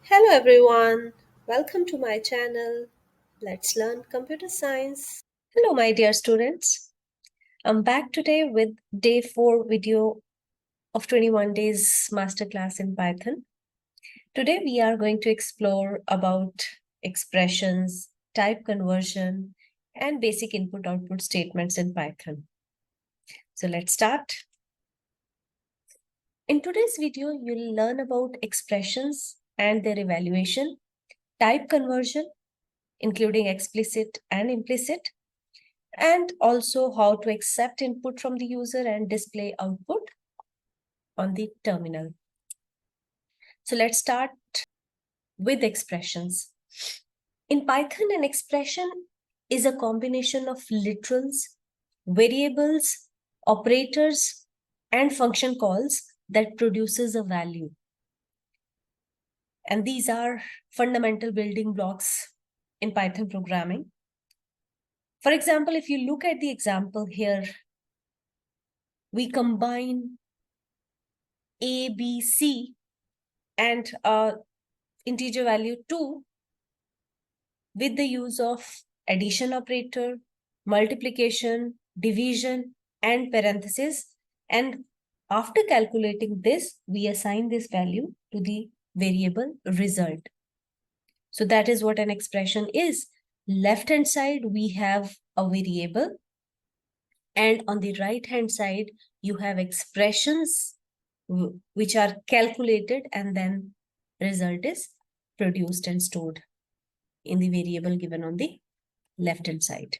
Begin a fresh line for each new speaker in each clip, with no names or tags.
Hello everyone, welcome to my channel. Let's learn computer science. Hello my dear students. I'm back today with day 4 video of 21 days masterclass in Python. Today we are going to explore about expressions, type conversion, and basic input-output statements in Python. So let's start. In today's video, you'll learn about expressions and their evaluation, type conversion, including explicit and implicit, and also how to accept input from the user and display output on the terminal. So let's start with expressions. In Python, an expression is a combination of literals, variables, operators, and function calls that produces a value. And these are fundamental building blocks in Python programming. For example, if you look at the example here, we combine A, B, C and integer value 2 with the use of addition operator, multiplication, division, and parenthesis. And after calculating this, we assign this value to the variable result. So that is what an expression is. Left hand side, we have a variable. And on the right hand side, you have expressions which are calculated and then result is produced and stored in the variable given on the left hand side,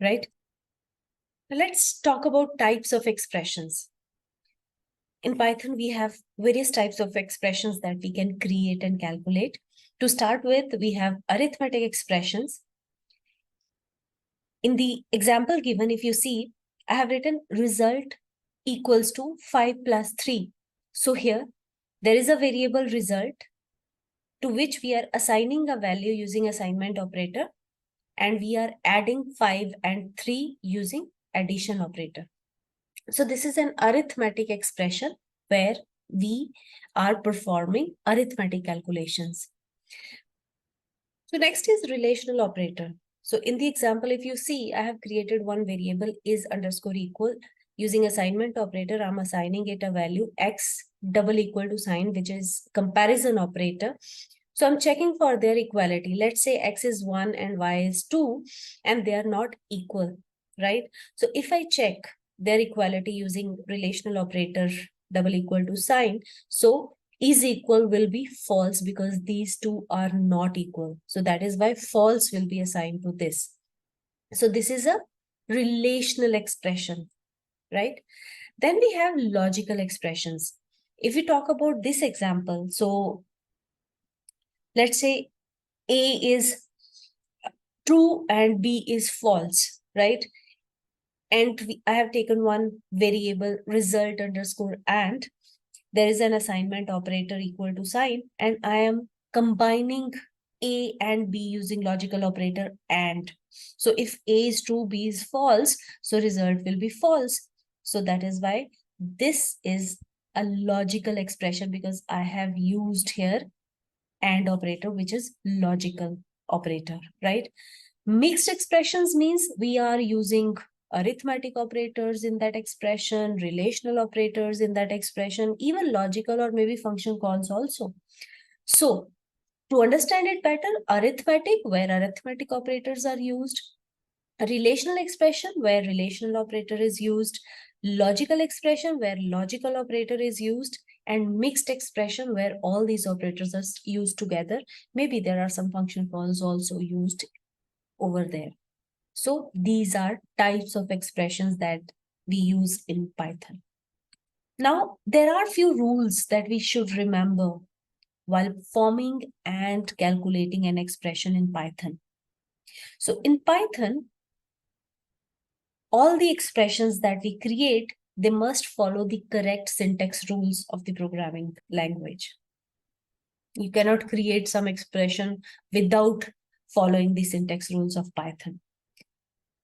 right? Let's talk about types of expressions. In Python, we have various types of expressions that we can create and calculate. To start with, we have arithmetic expressions. In the example given, if you see, I have written result equals to 5 plus 3. So here, there is a variable result to which we are assigning a value using assignment operator, and we are adding 5 and 3 using addition operator. So this is an arithmetic expression where we are performing arithmetic calculations. So next is relational operator. So in the example, if you see, I have created one variable is underscore equal. Using assignment operator, I'm assigning it a value x double equal to sign, which is comparison operator. So I'm checking for their equality. Let's say x is 1 and y is 2, and they are not equal, right? So if I check their equality using relational operator double equal to sign, so is equal will be false because these two are not equal. So that is why false will be assigned to this. So this is a relational expression, right? Then we have logical expressions. If we talk about this example, so let's say A is true and B is false, right? And I have taken one variable result underscore and there is an assignment operator equal to sign, and I am combining A and B using logical operator and. So if A is true, B is false, so result will be false. So that is why this is a logical expression because I have used here and operator, which is logical operator, right? Mixed expressions means we are using arithmetic operators in that expression, relational operators in that expression, even logical or maybe function calls also. So to understand it better, arithmetic, where arithmetic operators are used, a relational expression where relational operator is used, logical expression where logical operator is used, and mixed expression where all these operators are used together. Maybe there are some function calls also used over there. So these are types of expressions that we use in Python. Now, there are few rules that we should remember while forming and calculating an expression in Python. So in Python, all the expressions that we create, they must follow the correct syntax rules of the programming language. You cannot create some expression without following the syntax rules of Python.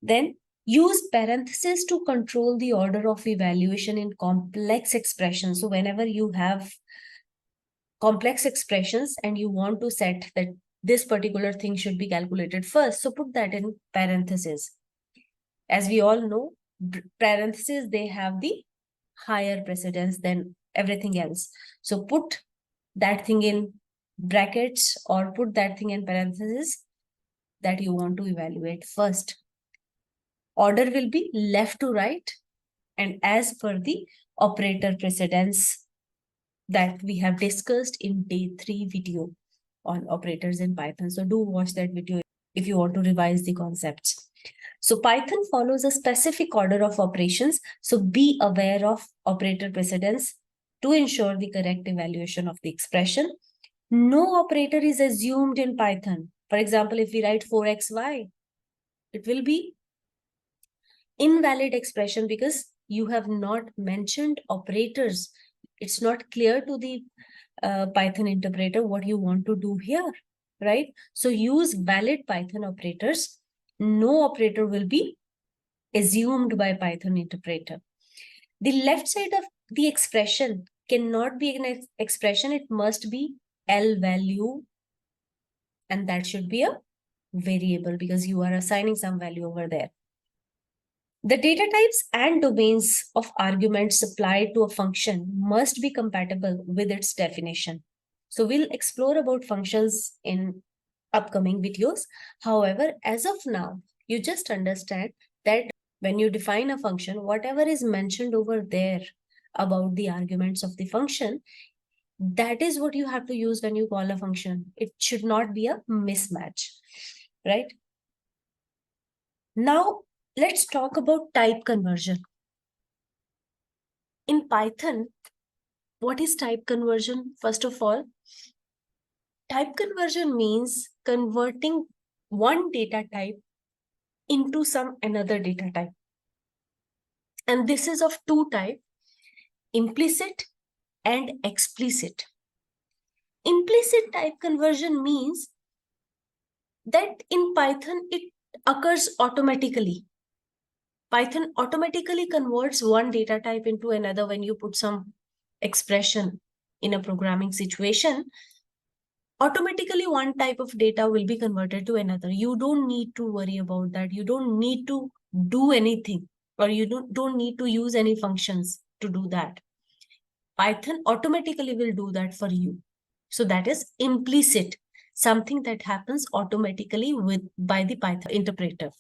Then use parentheses to control the order of evaluation in complex expressions. So whenever you have complex expressions and you want to set that this particular thing should be calculated first. So put that in parentheses. As we all know, parentheses, they have the higher precedence than everything else. So put that thing in brackets or put that thing in parentheses that you want to evaluate first. Order will be left to right and as per the operator precedence that we have discussed in day 3 video on operators in Python. So do watch that video if you want to revise the concepts. So Python follows a specific order of operations. So be aware of operator precedence to ensure the correct evaluation of the expression. No operator is assumed in Python. For example, if we write 4xy, it will be invalid expression because you have not mentioned operators. It's not clear to the Python interpreter what you want to do here, right? So use valid Python operators. No operator will be assumed by Python interpreter. The left side of the expression cannot be an expression. It must be L value. And that should be a variable because you are assigning some value over there. The data types and domains of arguments supplied to a function must be compatible with its definition. So we'll explore about functions in upcoming videos. However, as of now, you just understand that when you define a function, whatever is mentioned over there about the arguments of the function, that is what you have to use when you call a function. It should not be a mismatch, right? Now, let's talk about type conversion. In Python, what is type conversion? First of all, type conversion means converting one data type into some another data type. And this is of two types, implicit and explicit. Implicit type conversion means that in Python, it occurs automatically. Python automatically converts one data type into another when you put some expression in a programming situation. Automatically, one type of data will be converted to another. You don't need to worry about that. You don't need to do anything, or you don't need to use any functions to do that. Python automatically will do that for you. So that is implicit, something that happens automatically by the Python interpreter.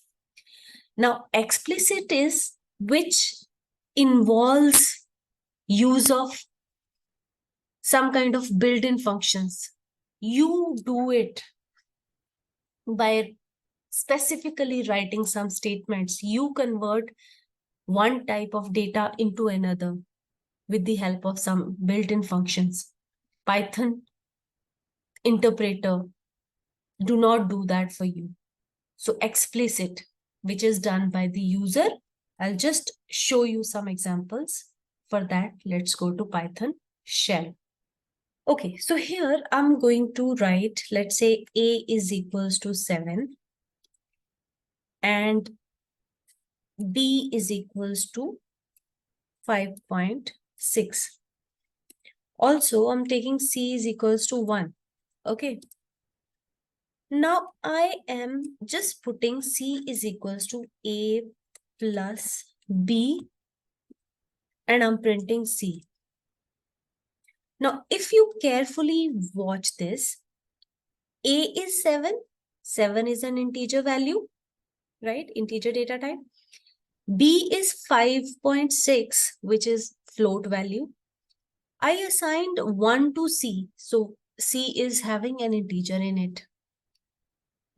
Now, explicit is which involves use of some kind of built-in functions. You do it by specifically writing some statements. You convert one type of data into another with the help of some built-in functions. Python interpreter do not do that for you. So explicit, which is done by the user. I'll just show you some examples. For that, let's go to Python shell. Okay, so here I'm going to write, let's say A is equals to 7 and B is equals to 5.6. Also, I'm taking C is equals to 1. Okay. Now I am just putting C is equals to A plus B and I'm printing C. Now, if you carefully watch this, A is 7. 7 is an integer value, right? Integer data type. B is 5.6, which is float value. I assigned 1 to C. So C is having an integer in it.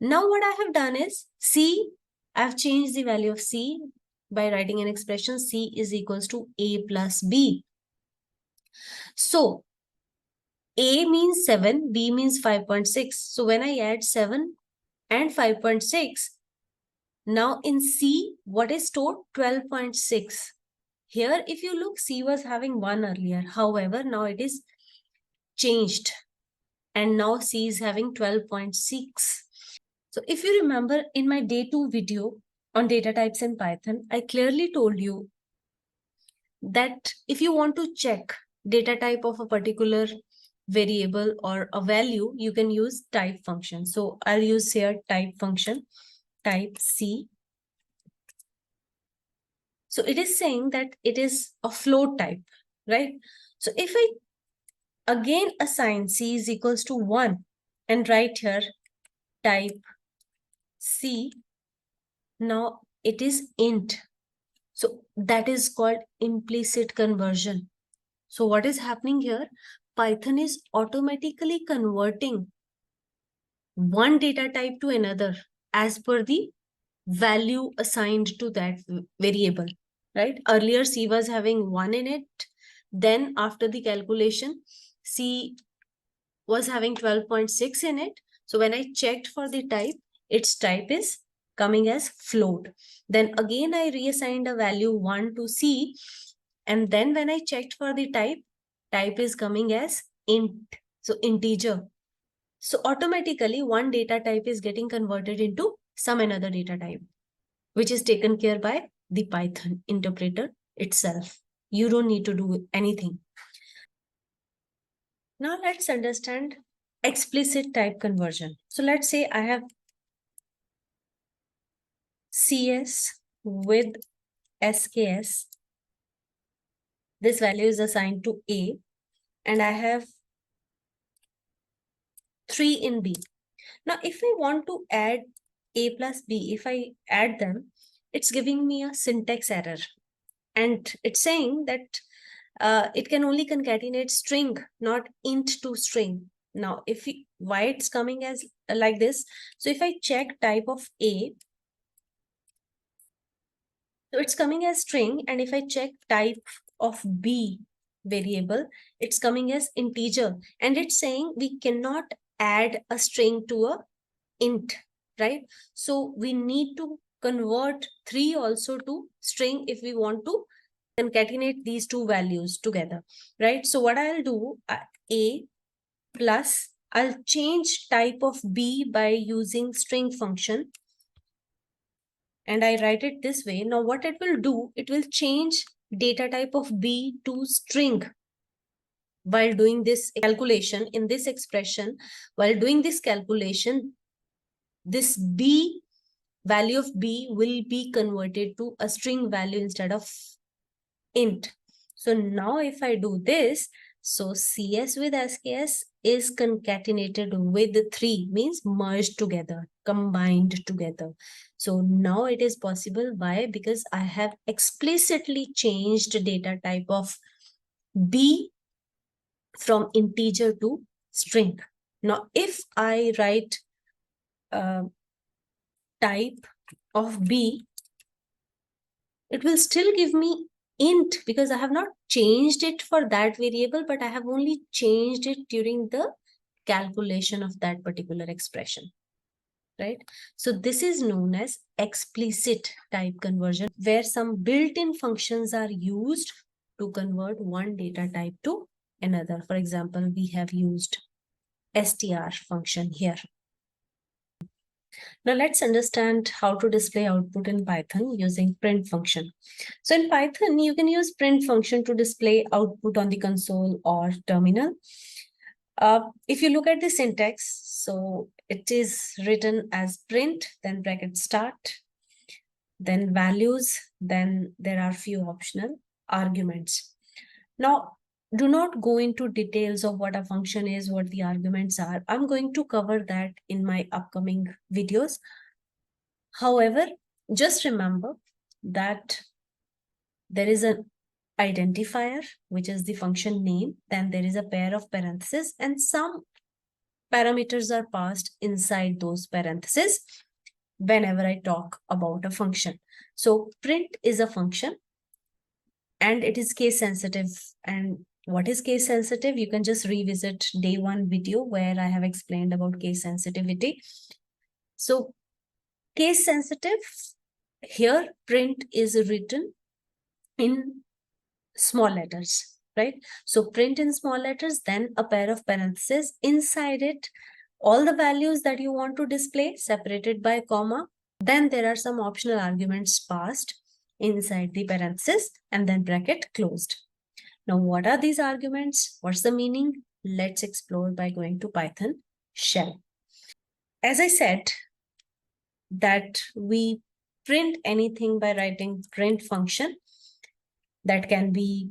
Now what I have done is C, I've changed the value of C by writing an expression C is equals to A plus B. So A means 7, B means 5.6. So when I add 7 and 5.6, now in C, what is stored? 12.6. Here, if you look, C was having 1 earlier. However, now it is changed. And now C is having 12.6. So if you remember in my day 2 video on data types in Python, I clearly told you that if you want to check data type of a particular variable or a value, you can use type function. So I'll use here type function, type C. So it is saying that it is a float type, right? So if I again assign C is equals to 1 and write here type C, now it is int. So that is called implicit conversion. So what is happening here? Python is automatically converting one data type to another as per the value assigned to that variable, right? Earlier C was having 1 in it. Then after the calculation, C was having 12.6 in it. So when I checked for the type, its type is coming as float. Then again, I reassigned a value 1 to C. And then when I checked for the type is coming as int, so integer. So automatically one data type is getting converted into some another data type, which is taken care by the Python interpreter itself. You don't need to do anything. Now let's understand explicit type conversion. So let's say I have CS with SKS. This value is assigned to A, and I have 3 in B. Now, if I want to add A plus B, if I add them, it's giving me a syntax error. And it's saying that it can only concatenate string, not int to string. Now, why it's coming as like this? So if I check type of A, so it's coming as string, and if I check type of B variable, it's coming as integer, and it's saying we cannot add a string to a int, right? So we need to convert 3 also to string if we want to concatenate these two values together, right? So what I'll do, A plus, I'll change type of B by using string function, and I write it this way. Now what it will do, it will change data type of B to string while doing this calculation in this expression. While doing this calculation, this B value of B will be converted to a string value instead of int. So now if I do this, so CS with SKS is concatenated with 3, means merged together, combined together. So now it is possible. Why? Because I have explicitly changed data type of B from integer to string. Now, if I write type of B, it will still give me int because I have not changed it for that variable, but I have only changed it during the calculation of that particular expression, right? So this is known as explicit type conversion, where some built-in functions are used to convert one data type to another. For example, we have used str function here. Now let's understand how to display output in Python using print function. So in Python, you can use print function to display output on the console or terminal. If you look at the syntax, so it is written as print, then bracket start, then values, then there are few optional arguments. Now, do not go into details of what a function is, what the arguments are. I'm going to cover that in my upcoming videos. However, just remember that there is an identifier, which is the function name. Then there is a pair of parentheses, and some parameters are passed inside those parentheses whenever I talk about a function. So print is a function, and it is case sensitive. And what is case sensitive? You can just revisit day 1 video where I have explained about case sensitivity. So case sensitive, here print is written in small letters, right? So print in small letters, then a pair of parentheses. Inside it, all the values that you want to display separated by comma. Then there are some optional arguments passed inside the parentheses, and then bracket closed. Now, what are these arguments? What's the meaning? let's explore by going to Python shell. As I said, that we print anything by writing print function. That can be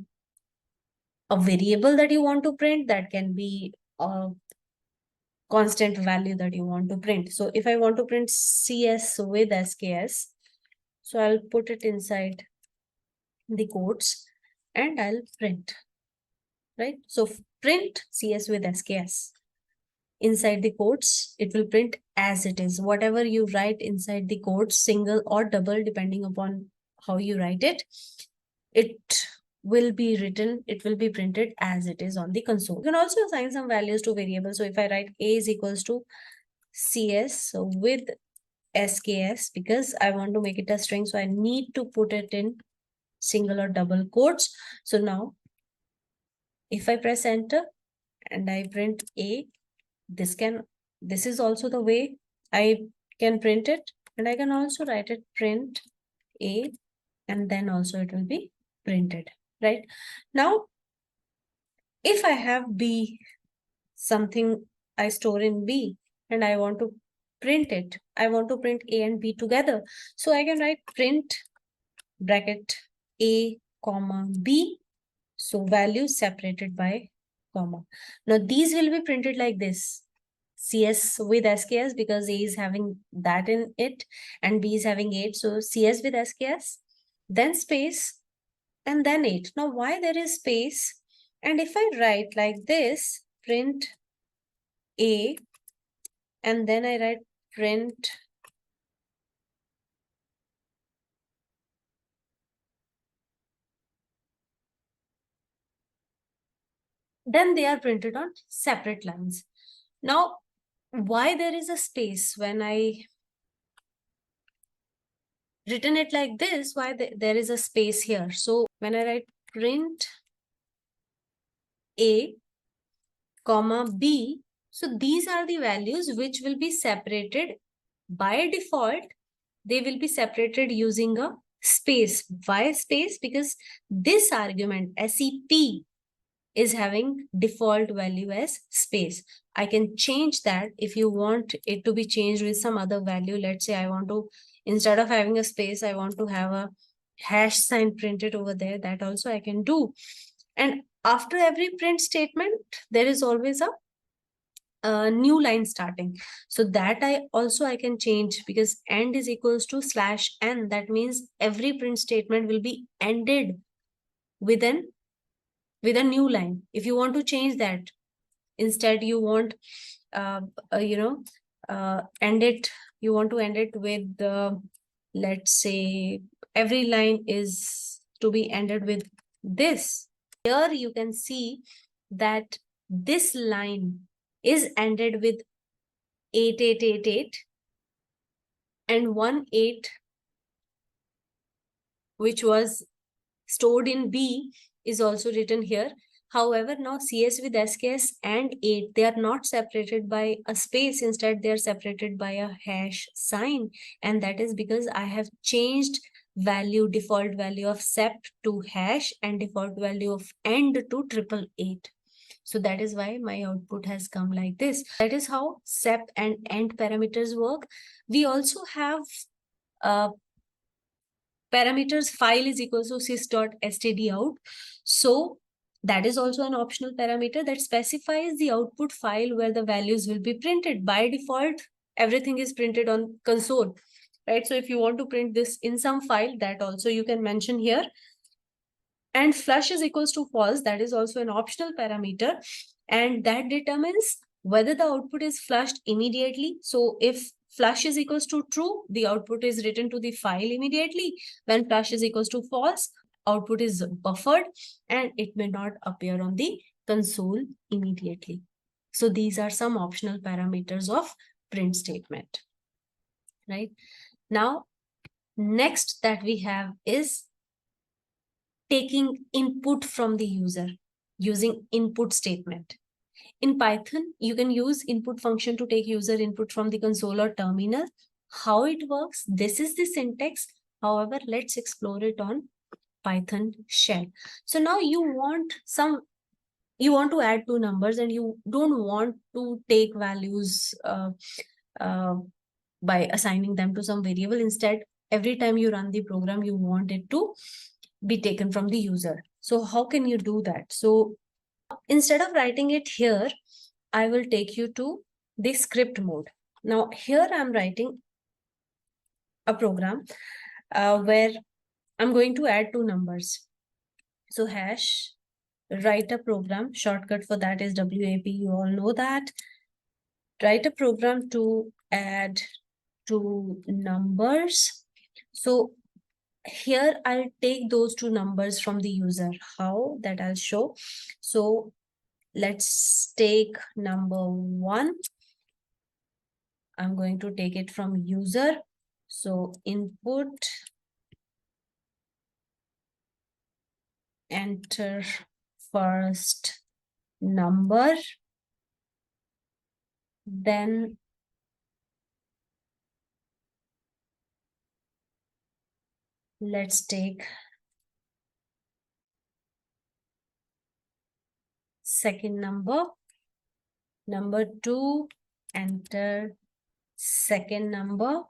a variable that you want to print, that can be a constant value that you want to print. So if I want to print CS with SKS, so I'll put it inside the quotes and I'll print, right? So print CS with SKS. Inside the quotes, it will print as it is. Whatever you write inside the quotes, single or double, depending upon how you write it, it will be written, it will be printed as it is on the console. You can also assign some values to variables. So if I write A is equals to CS with SKS, because I want to make it a string, so I need to put it in single or double quotes. So now, if I press enter and I print A, this is also the way I can print it, and I can also write it print A, and then also it will be printed, right? Now, if I have B, something I store in B, and I want to print it, I want to print A and B together. So I can write print bracket A comma B. So values separated by comma. Now these will be printed like this. CS with SKS, because A is having that in it and B is having 8. So CS with SKS, then space, and then 8. Now why there is space? And if I write like this, print A, and then I write print then they are printed on separate lines. Now, why there is a space when I written it like this? Why there is a space here? So when I write print A comma B, so these are the values which will be separated by default. They will be separated using a space. Why space? Because this argument SEP is having default value as space. I can change that if you want it to be changed with some other value. Let's say I want to, instead of having a space, I want to have a hash sign printed over there. That also I can do. And after every print statement, there is always a new line starting. So that I can change, because end is equals to /n. That means every print statement will be ended with a new line. If you want to change that, instead you want end it, you want to end it with let's say every line is to be ended with this. Here you can see that this line is ended with 8888 and 18, which was stored in B, is also written here. However, now CS with SKS and 8, they are not separated by a space. Instead, they are separated by a hash sign. And that is because I have changed default value of SEP to hash and default value of end to 888. So that is why my output has come like this. That is how SEP and end parameters work. We also have parameters file is equal to sys.stdout. So that is also an optional parameter that specifies the output file where the values will be printed. By default, everything is printed on console, right? So if you want to print this in some file, that also you can mention here. And flush is equals to false. That is also an optional parameter, and that determines whether the output is flushed immediately. So if flush is equals to true, the output is written to the file immediately. When flush is equals to false, output is buffered and it may not appear on the console immediately. So these are some optional parameters of print statement, right? Now, next that we have is taking input from the user using input statement. In Python, you can use input function to take user input from the console or terminal. How it works, this is the syntax. However, let's explore it on Python shell. So now you want some you want to add two numbers and you don't want to take values by assigning them to some variable. Instead, every time you run the program, you want it to be taken from the user. So how can you do that? So instead of writing it here, I will take you to the script mode. Now here I'm writing a program where I'm going to add two numbers. So hash write a program, shortcut for that is WAP, you all know that. Write a program to add two numbers. So here I'll take those two numbers from the user. How? That I'll show. So let's take number 1. I'm going to take it from user. So input, enter first number, then let's take second number. Number 2, enter second number.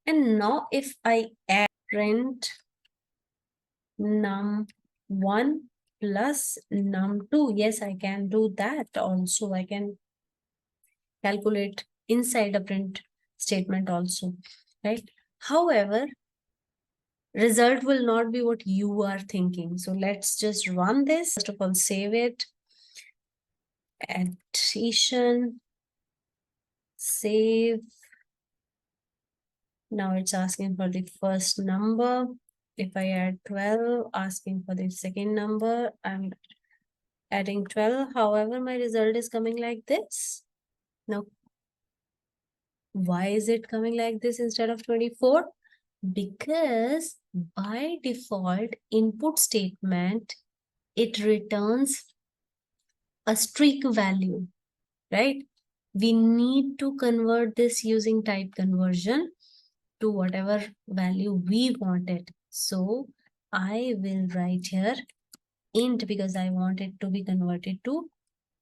And now if I add print num1 plus num2, yes, I can do that also. I can calculate inside a print statement also, right? However, result will not be what you are thinking. So let's just run this. First of all, save it. Addition, save. Now it's asking for the first number. If I add 12, asking for the second number, I'm adding 12. However, my result is coming like this. Now, why is it coming like this instead of 24? Because by default input statement, it returns a string value, right? We need to convert this using type conversion to whatever value we want it. So I will write here int because I want it to be converted to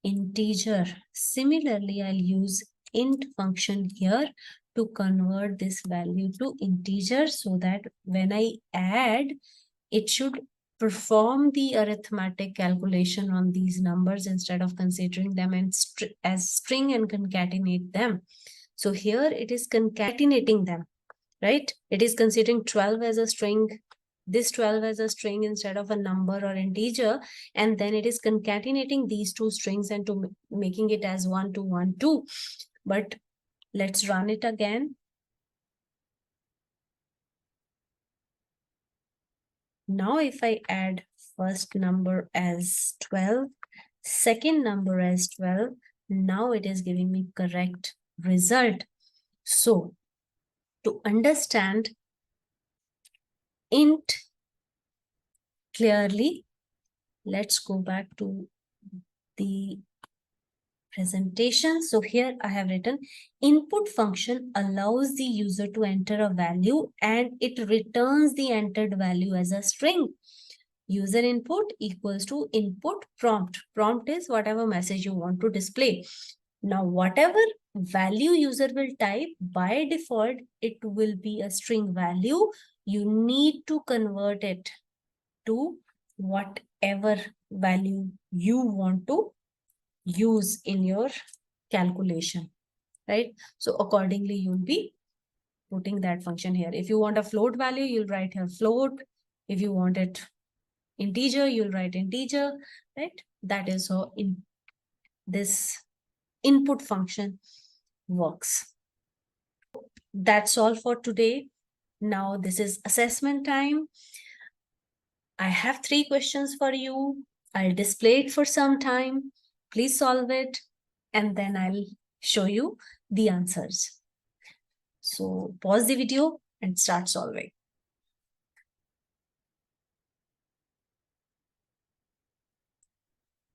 integer. Similarly, I'll use int function here to convert this value to integer so that when I add, it should perform the arithmetic calculation on these numbers instead of considering them as string and concatenate them. So here it is concatenating them, right? It is considering 12 as a string, this 12 as a string instead of a number or integer, and then it is concatenating these two strings and to making it as 1 2 1 2. But let's run it again. Now if I add first number as 12, second number as 12, now it is giving me correct result. So to understand int clearly, let's go back to the presentation. So here I have written input function allows the user to enter a value and it returns the entered value as a string. User input equals to input prompt. Prompt is whatever message you want to display. Now, whatever value user will type, by default, it will be a string value. You need to convert it to whatever value you want to use in your calculation, right? So accordingly, you'll be putting that function here. If you want a float value, you'll write here float. If you want it integer, you'll write integer, right? That is how this input function works. That's all for today. Now this is assessment time. I have 3 questions for you. I'll display it for some time. Please solve it and then I'll show you the answers. So pause the video and start solving.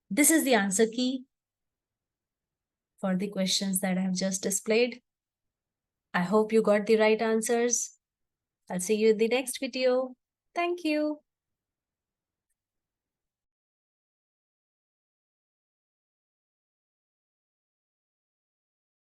This is the answer key for the questions that I have just displayed. I hope you got the right answers. I'll see you in the next video. Thank you.